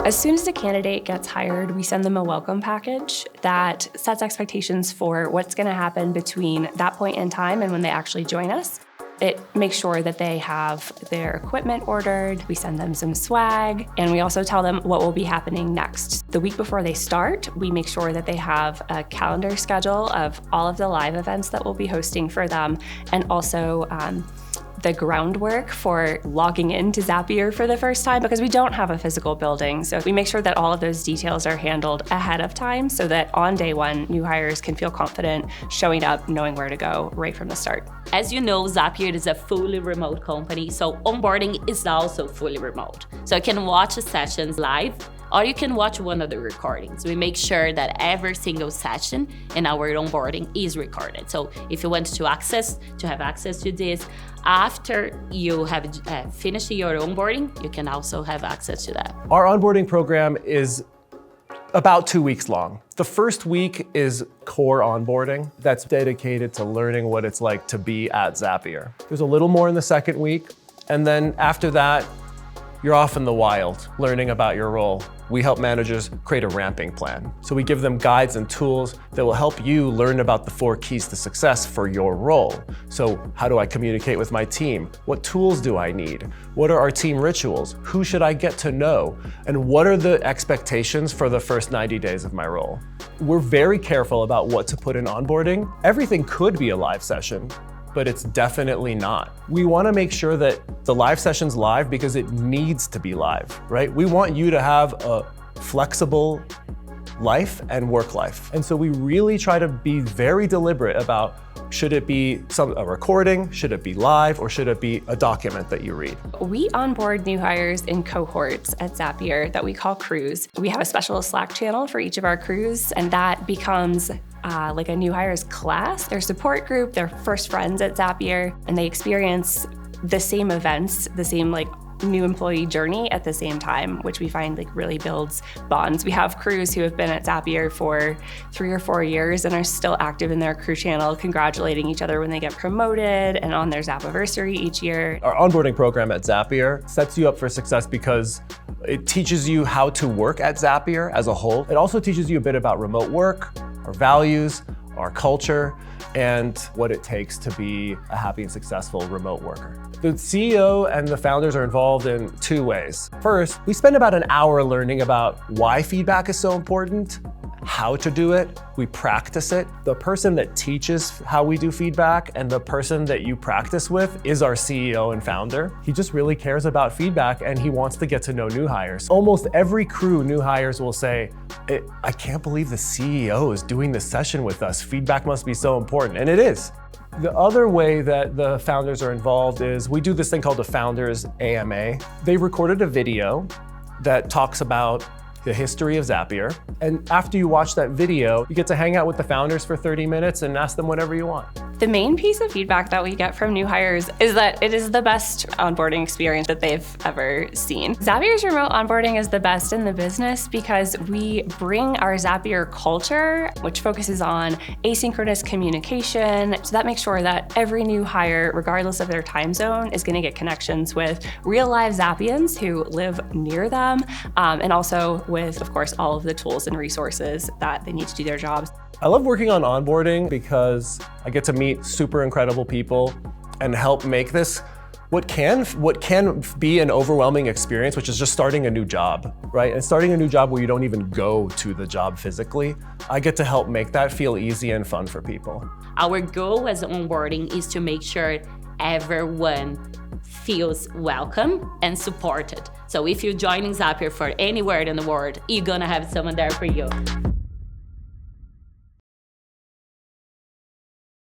As soon as a candidate gets hired, we send them a welcome package that sets expectations for what's going to happen between that point in time and when they actually join us. It makes sure that they have their equipment ordered, we send them some swag, and we also tell them what will be happening next. The week before they start, we make sure that they have a calendar schedule of all of the live events that we'll be hosting for them, and also the groundwork for logging into Zapier for the first time, because we don't have a physical building. So we make sure that all of those details are handled ahead of time so that on day one, new hires can feel confident showing up, knowing where to go right from the start. As you know, Zapier is a fully remote company, so onboarding is also fully remote. So you can watch the sessions live, or you can watch one of the recordings. We make sure that every single session in our onboarding is recorded. So if you want to have access to this, after you have finished your onboarding, you can also have access to that. Our onboarding program is about 2 weeks long. The first week is core onboarding that's dedicated to learning what it's like to be at Zapier. There's a little more in the second week, and then after that, you're off in the wild, learning about your role. We help managers create a ramping plan. So we give them guides and tools that will help you learn about the 4 keys to success for your role. So how do I communicate with my team? What tools do I need? What are our team rituals? Who should I get to know? And what are the expectations for the first 90 days of my role? We're very careful about what to put in onboarding. Everything could be a live session, but it's definitely not. We want to make sure that the live session's live because it needs to be live, right? We want you to have a flexible life and work life. And so we really try to be very deliberate about, should it be a recording, should it be live, or should it be a document that you read? We onboard new hires in cohorts at Zapier that we call crews. We have a special Slack channel for each of our crews, and that becomes like a new hires class, their support group, their first friends at Zapier, and they experience the same events, the same new employee journey at the same time, which we find really builds bonds. We have crews who have been at Zapier for 3 or 4 years and are still active in their crew channel, congratulating each other when they get promoted and on their Zapiversary each year. Our onboarding program at Zapier sets you up for success because it teaches you how to work at Zapier as a whole. It also teaches you a bit about remote work, our values, our culture, and what it takes to be a happy and successful remote worker. The CEO and the founders are involved in 2 ways. First, we spend about an hour learning about why feedback is so important, how to do it, we practice it. The person that teaches how we do feedback and the person that you practice with is our CEO and founder. He just really cares about feedback and he wants to get to know new hires. Almost every crew new hires will say, I can't believe the CEO is doing this session with us. Feedback must be so important, and it is. The other way that the founders are involved is we do this thing called the Founders AMA. They recorded a video that talks about the history of Zapier. And after you watch that video, you get to hang out with the founders for 30 minutes and ask them whatever you want. The main piece of feedback that we get from new hires is that it is the best onboarding experience that they've ever seen. Zapier's remote onboarding is the best in the business because we bring our Zapier culture, which focuses on asynchronous communication. So that makes sure that every new hire, regardless of their time zone, is going to get connections with real live Zapians who live near them, and also with, of course, all of the tools and resources that they need to do their jobs. I love working on onboarding because I get to meet super incredible people and help make this what can be an overwhelming experience, which is just starting a new job, right? And starting a new job where you don't even go to the job physically. I get to help make that feel easy and fun for people. Our goal as onboarding is to make sure everyone feels welcome and supported. So if you're joining Zapier for anywhere in the world, you're gonna have someone there for you.